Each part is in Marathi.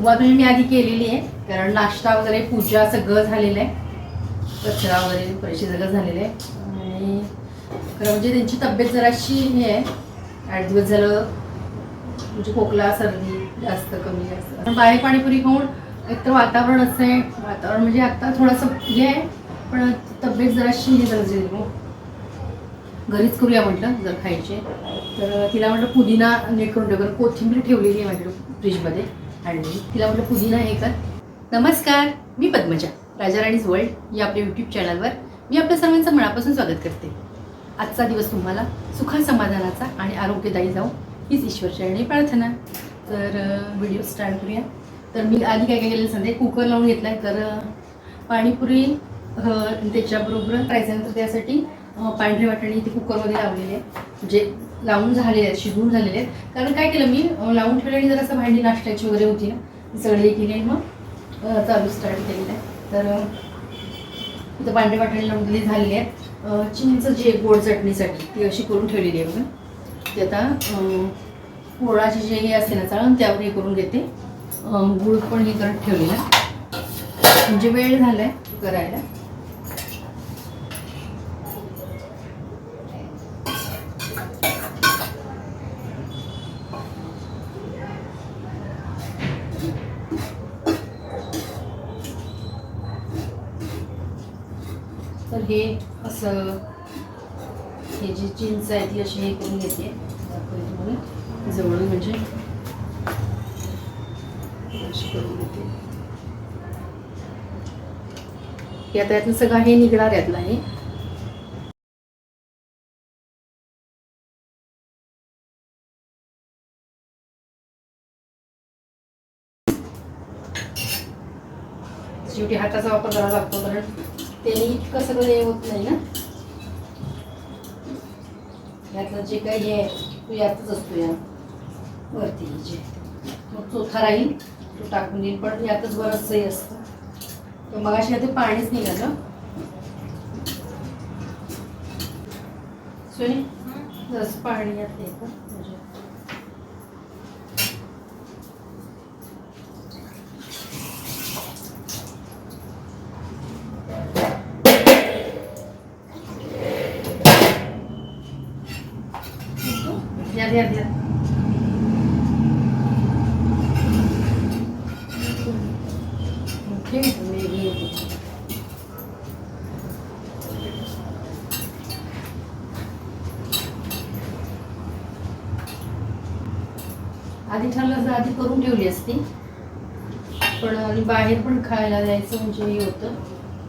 सुरुवात म्हणजे मी आधी केलेली आहे, कारण नाश्ता वगैरे पूजा सगळं झालेलं आहे, कचरा वगैरे पैसे सगळं झालेलं आहे. आणि खरं म्हणजे त्यांची तब्येत जराशी हे आहे, 8 दिवस झालं म्हणजे खोकला सर्दी जास्त कमी जास्त. पण बाहेर पाणीपुरी खाऊन एक तर वातावरण असं आहे, वातावरण म्हणजे आता थोडंसं हे आहे, पण तब्येत जराशी हे झाली. घरीच करूया म्हटलं जर खायचे तर. तिला म्हटलं पुदिना नीट करून ठेव, कोथिंबीर ठेवलेली आहे माझ्याकडे फ्रीजमध्ये आणली. तिला म्हटलं पुदिना हे कर. नमस्कार, मी पद्मजा, राजा राणीज वर्ल्ड या आपल्या यूट्यूब चॅनलवर मी आपल्या सर्वांचं मनापासून स्वागत करते. आजचा दिवस तुम्हाला सुखा समाधानाचा आणि आरोग्यदायी जाऊ हीच ईश्वरचरणी प्रार्थना. तर व्हिडिओ स्टार्ट करूया. तर मी आधी काय केलेलं सांगते, कुकर लावून घेतला आहे. तर पाणीपुरी त्याच्याबरोबर करायचं, तर त्यासाठी पांढरे वाटाणे इथे कुकरमध्ये लावलेले आहे, म्हणजे लावून झालेले आहेत, शिजवून झालेले आहेत. कारण काय केलं मी, लावून ठेवलं आणि जरासं भांडी नाश्त्याची वगैरे होती ना, ती सगळी केली आणि मग चालू स्टार्ट केलेलं आहे. तर इथं पांढरे वाटाणे लावून दिले झालेले आहेत. चिंच जे गोड चटणीसाठी ती अशी करून ठेवलेली आहे बघा. ती आता पोळाची जे हे असते ना चाळण त्यावर हे करून घेते. गूळ पण हे करत ठेवलेला, म्हणजे वेळ झाला आहे करायला. तर हे असं हे जी चिंच आहे ती अशी हे करून घेते जवळून, म्हणजे अशी करून घेते. हे आता यातलं सगळं हे निघणार यातलं आहे. शेवटी हाताचा वापर करावा लागतो, कारण त्याने इतकं सगळं हे होत नाही ना. यातलं जे काही आहे तो यातच असतो, या वरती जे मग चोथा राहील तो टाकून देईल, पण यातच बरंचसंही असतं. तर मग अशी ते पाणीच निघालं. सोनी जसं पाणी यात येतं म्हणजे या आधी ठरलं तर आधी करून ठेवली असती, पण आणि बाहेर पण खायला जायचं म्हणजे हे होतं.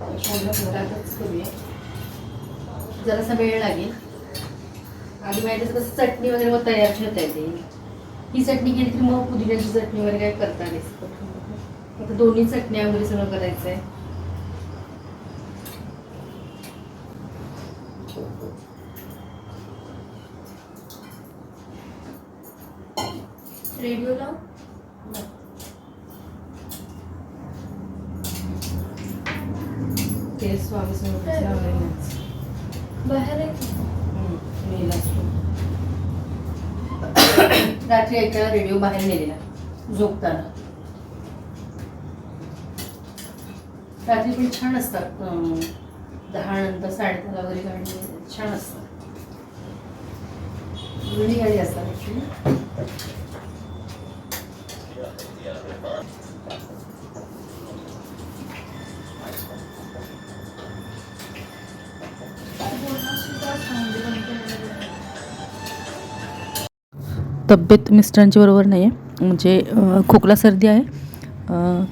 घरातच करूया, जरासा वेळ लागेल. आधी माहिती कसं चटणी वगैरे मग तयार ठेवता येते. ही चटणी केली तर मग पुदिन्याची चटणी वगैरे काय करता नाही. आता दोन्ही चटण्या वगैरे सगळं करायचं आहे. रेडिओ लाव. ते स्वामी समर्थांचं बाहेर रात्री ऐकायला रेडिओ बाहेर नेलेला झोपताना. रात्री पण छान असतात, 10 नंतर 10:30 वगैरे गाणी छान असतात, जुनी गाडी असतात ॲक्च्युली. तब्येत मिस्टरांची बरोबर नाही आहे, म्हणजे खोकला सर्दी आहे,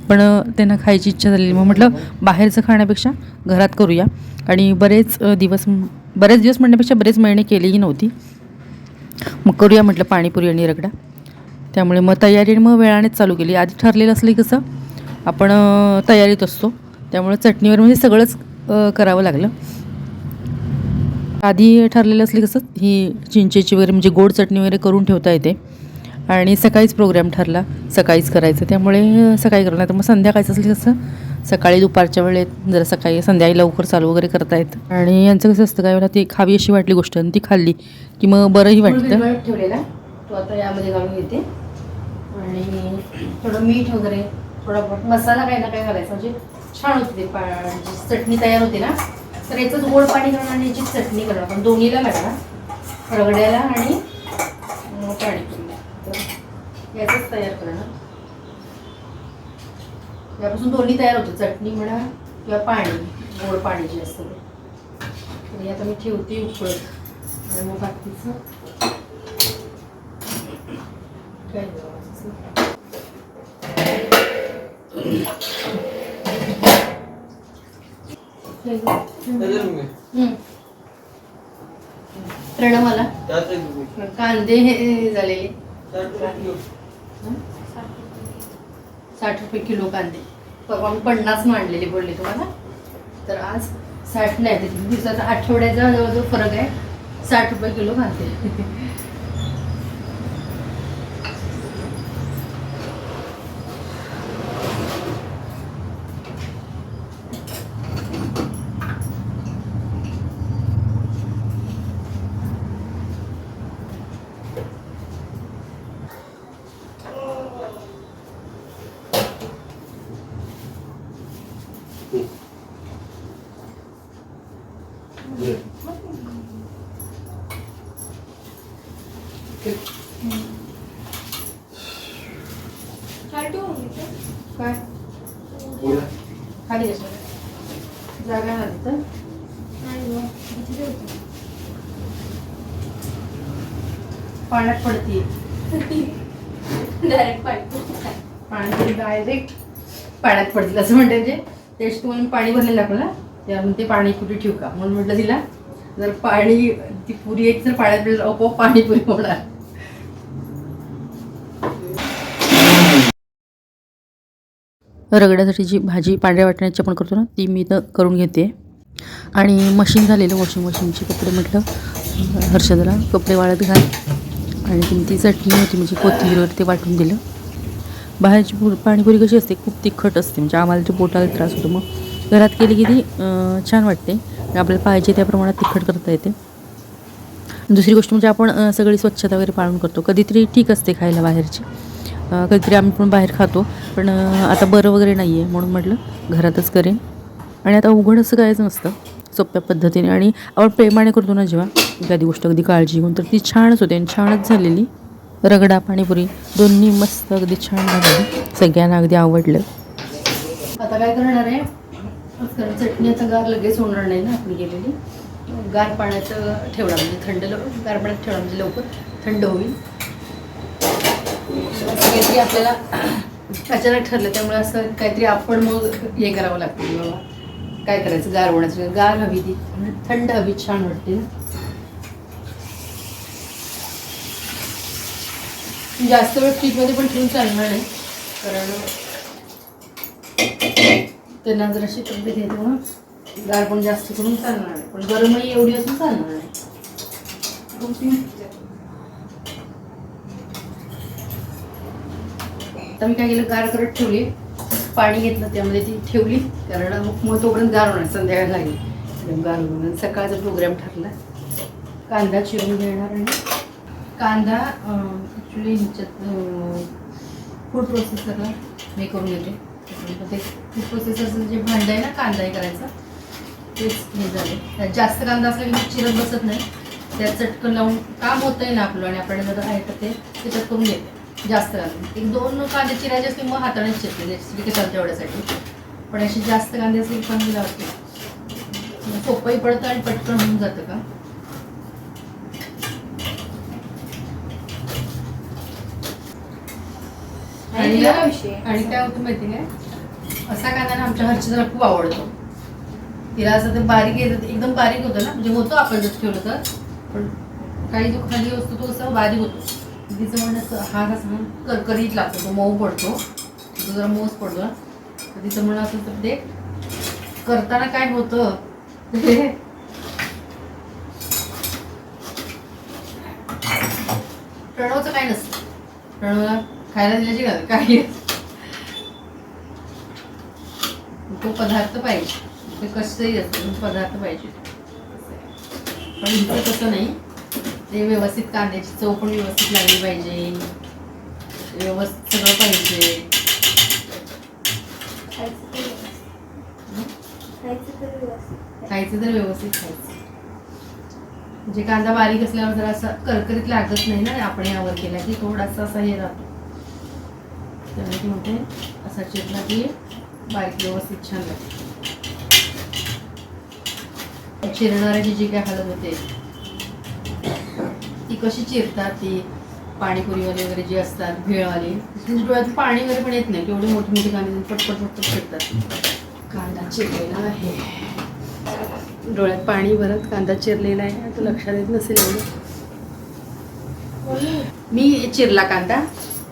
पण त्यांना खायची इच्छा झालेली. मग म्हटलं बाहेरचं खाण्यापेक्षा घरात करूया. आणि बरेच दिवस म्हणण्यापेक्षा बरेच महिने केलीही नव्हती. मग करूया म्हटलं पाणीपुरी आणि रगडा. त्यामुळे मग तयारी मग वेळानेच चालू केली. आधी ठरलेलं असलं कसं आपण तयारीत असतो, त्यामुळे चटणीवर म्हणजे सगळंच करावं लागलं. आधी ठरलेलं असली कसं ही चिंचेची वगैरे म्हणजे गोड चटणी वगैरे करून ठेवता येते. आणि सकाळीच प्रोग्राम ठरला, सकाळीच करायचं, त्यामुळे सकाळी करू. नाही तर मग संध्याकाळचं असलं कसं सकाळी दुपारच्या वेळेत जरा सकाळी संध्याकाळी लवकर चालू वगैरे करता येतं. आणि यांचं कसं असतं काय वेळेला ती खावी अशी वाटली गोष्ट आणि ती खाल्ली की मग बरंही वाटतं. ठेवलेला तो आता यामध्ये घालून घेते आणि थोडं मीठ वगैरे थोडा बहुत मसाला काही ना काही घालायचा म्हणजे छान होते ते जी चटणी तयार होते ना. तर याचंच गोड पाणी करणार आणि याची चटणी करणार पण दोन्हीला लागणार रगड्याला आणि पाणीपुरीला. तर याचंच तयार करणार. यापासून दोन्ही तयार होते चटणी म्हणा किंवा पाणी गोड पाणी जे असतं ते. तर आता मी ठेवते उकळत आणि मग बाकीचं काय प्रणमाला कांदे हे झालेले 60 रुपये किलो कांदे. परवा मी 50 आणलेले बोलले तुम्हाला. तर आज 60 नाही ते दिवसाचा आठवड्याचा जवळजवळ फरक आहे. 60 रुपये किलो कांदे. काय खाली जागा ना तिथं पाण्यात पडते डायरेक्ट पाण्यात डायरेक्ट पाण्यात पडतील असं म्हणते. म्हणजे त्याची तुम्हाला पाणी भरलेलं दाखवलं त्यामुळे ते पाणीपुरी ठेवू का म्हणून म्हटलं तिला जर पाणी ती पुरी एक जर पाण्यात पडेल आपोआप पाणीपुरी होणार. रगड्यासाठी जी भाजी पांढऱ्या वाटण्याची आपण करतो ना ती मी इथं करून घेते. आणि मशीन झालेलं वॉशिंग मशीनचे कपडे म्हटलं हर्षदाला कपडे वाळत घाल. आणि ती चटणी होती म्हणजे कोथिंबीर वगैरे ते वाटून दिलं. बाहेरची पाणीपुरी कशी असते खूप तिखट असते म्हणजे आम्हाला ते पोटाला त्रास होतो. मग घरात केली की ती छान वाटते आपल्याला पाहिजे त्या प्रमाणात तिखट करता येते. दुसरी गोष्ट म्हणजे आपण सगळी स्वच्छता वगैरे पाळून करतो. कधीतरी ठीक असते खायला बाहेरची. कधीतरी आम्ही पण बाहेर खातो पण आता बरं वगैरे नाही आहे म्हणून म्हटलं घरातच करेन. आणि आता उघड असं करायचं नसतं सोप्या पद्धतीने. आणि आपण प्रेमाने करतो ना जेव्हा एखादी गोष्ट अगदी काळजी घेऊन तर ती छानच होते. आणि छानच झालेली रगडा पाणीपुरी दोन्ही मस्त अगदी छान झालेली. सगळ्यांना अगदी आवडलं. आता काय करणार आहे कारण चटणी आता गार लगेच होणार नाही ना आपण गेलेली. गार पाण्याचं ठेवणार म्हणजे थंड गार पाण्यात ठेवणार म्हणजे लवकर थंड होईल. काहीतरी आपल्याला अचानक ठरलं त्यामुळे असं काहीतरी आपण मग हे करावं लागतं की बाबा काय करायचं गार होण्याचं. गार हवी ती थंड हवी छान वाटते ना. जास्त वेळ फ्रीजमध्ये पण ठेवून चालणार नाही कारण त्यांना जर अशी तब्येत येते म्हणून गार पण जास्त करून चालणार नाही पण गरमही एवढी असून चालणार नाही. आता मी काय केलं गार करत ठेवली पाणी घेतलं त्यामध्ये ती ठेवली कारण मग तोपर्यंत गार होणार संध्याकाळ लागली गार होणार. सकाळचा प्रोग्राम ठरला. कांदा चिरून घेणार आणि कांदा ॲक्च्युली ह्याच्यात फूड प्रोसेसरला हे करून घेते. ते फूड प्रोसेसरचं जे भांडं आहे ना कांदा हे करायचं तेच हे झालं. त्यात जास्त कांदा असला की चिरत बसत नाही. त्यात चटकन लावून काम होतं आहे ना आपलं आणि आपल्याला जर आहे तर ते त्याच्यात करून घेते. जास्त कांदे 1-2 कांदे चिरायचे असते मग हातानेच चिरते त्याच्यासाठी चालतं एवढ्यासाठी. पण अशी जास्त कांदे असले की चांगली लावते सोपंही पडतं आणि पटकन होऊन जातं का. आणि काय होतं माहिती काय असा कांदा ना आमच्या हर्षदाला खूप आवडतो. तिला असं ते बारीक येतं एकदम बारीक होतं ना म्हणजे होतो आपण जर ठेवलं तर पण काही जो खाली असतो तो असा बारीक होतो. तिचं म्हणणं हा कसा करकरीत लागतो तो मऊ पडतो तो जरा मऊच पडतो ना. तर तिचं म्हणणं असं तर ते करताना काय होतं प्रणवचं काय नसतं. प्रणवला खायला दिल्याची का काही तो पदार्थ पाहिजे ते कसंही असतं पदार्थ पाहिजे. पण इथं तसं नाही ते व्यवस्थित कांद्याची चव पण व्यवस्थित लागली पाहिजे. व्यवस्थित सगळं पाहिजे. खायचं तर व्यवस्थित खायचं. म्हणजे कांदा बारीक असल्यावर जरा असं करकरीत लागत नाही ना, आपण यावर केला की थोडासा असा हे राहतो. त्यामुळे म्हणते असा चिरला की बारीक व्यवस्थित छान लागते. चिरणाऱ्याची जी काय हालत होते ती कशी चिरतात, ती पाणीपुरीवाले वगैरे जे असतात भेळवाले, डोळ्यात पाणी वगैरे पण येत नाही, तेवढे मोठे मोठे कांदे पटपट पटपट चिरतात. कांदा चिरलेला आहे, डोळ्यात पाणी भरत कांदा चिरलेला आहे. आता लक्षात येत नसेल एवढं. मी चिरला कांदा,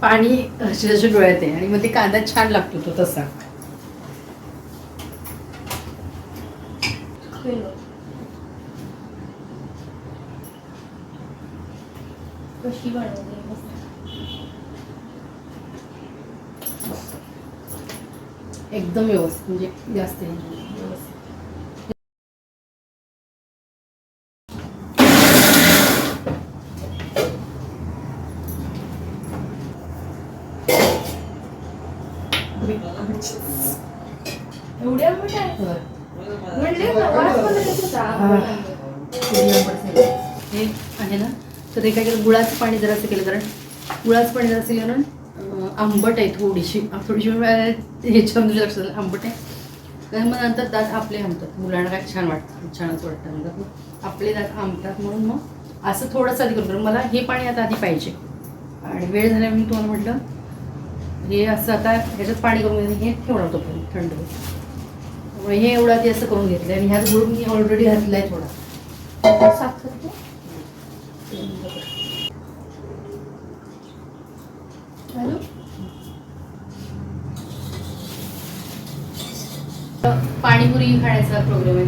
पाणी असे डोळ्यात आहे आणि मग ते कांदा छान लागतो तो तसा. कशी बनवली एकदम व्यवस्थित, म्हणजे जास्त व्यवस्थित. एवढ्या मोठ्या म्हणले वास मला येत होता. हे आहे ना, तर ते काय केलं, गुळाचं पाणी जरासं केलं, कारण गुळाचं पाणी जरासं केलं ना, आंबट आहे थोडीशी ह्याच्यामध्ये लक्षात आलं आंबट आहे. तर मग नंतर दात आपले आंबतात, मुलांना काय छान वाटतं, छानच वाटतं म्हणतात मग आपले दात आंबतात. म्हणून मग असं थोडंसं आधी करून, मला हे पाणी आता आधी पाहिजे आणि वेळ झाल्यावर मी तुम्हाला म्हटलं हे असं आता ह्याच्यात पाणी करून हे ठेवणार होतं पण थंड. त्यामुळे हे एवढं आधी असं करून घेतलं आणि ह्यात गुळ मी ऑलरेडी घातला आहे थोडा. साखर पाणीपुरी खाण्याचा प्रोग्राम आहे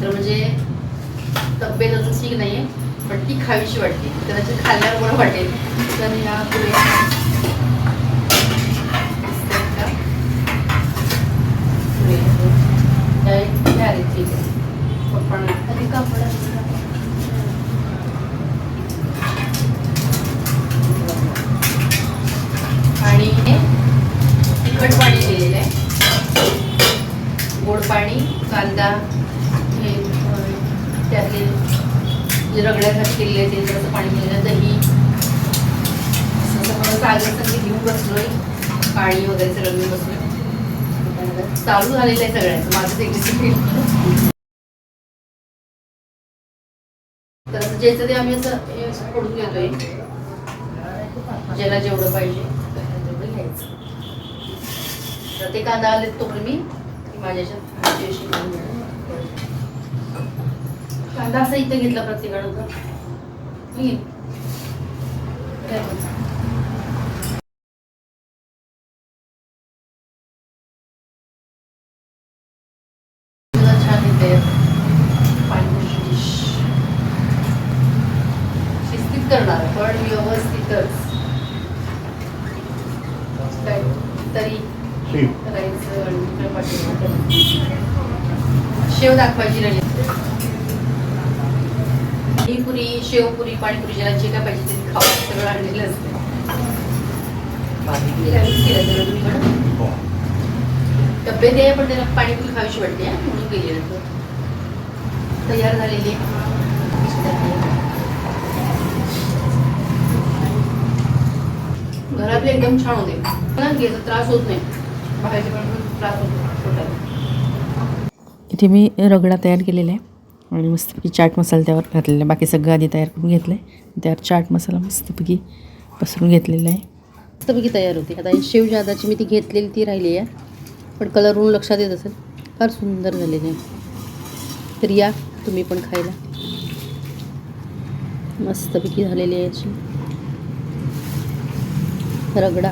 तर म्हणजे तब्येत अजून ठीक नाही आहे, पण ती खावीशी वाटते, कदाचित खाल्ल्यावर बरं वाटेल. तर या पुऱ्या कधी कापड आणि तिखट पाणी केलेलं आहे, गोड पाणी, कांदा, हे त्यातले जे रगड्यासाठी केलेले आहे ते जसं पाणी केलेलं, दही, असं सगळं सागर संगीत घेऊन बसलोय, पाणी वगैरे सगळं घेऊन बसलोय. चालू झालेलं आहे सगळ्यांचं, माझं एक डिसिप्लिन. तर ज्याचं ते आम्ही असं फोडून घेतोय, ज्याला जेवढं पाहिजे तेवढं घ्यायचं. तर ते कांदा आले तोपर्यंत मी माझ्याच्या कांदा असा इथं घेतला प्रत्येकानं. छान येते पाणीपुरी डिश, शिस्तीत करणार पण व्यवस्थितच. काय तरी करायचं आणि शेव दाखवायची राहिली. ही पुरी, शेवपुरी, पाणीपुरी, ज्याला जे काय पाहिजे ते खावा, सगळं आणलेलं असतं. तब्येत आहे पण त्याला पाणीपुरी खावीशी वाटते म्हणून गेली तयार झालेली. घरातले एकदम छान होते, घ्यायचा त्रास होत नाही, बाहेरचे पण त्रास होतो. इथे मी रगडा तयार केलेला आहे आणि मस्तपैकी चाट मसाला त्यावर घातलेला आहे. बाकी सगळं आधी तयार करून घेतलं आहे, त्यावर चाट मसाला मस्तपैकी पसरून घेतलेला आहे. मस्तपैकी तयार होते. आता शेव जादाची मी ती घेतलेली ती राहिली आहे, पण कलरवरून लक्षात येत असेल, फार सुंदर झालेली आहे. तर या तुम्ही पण खायला. मस्तपैकी झालेली आहे याची रगडा.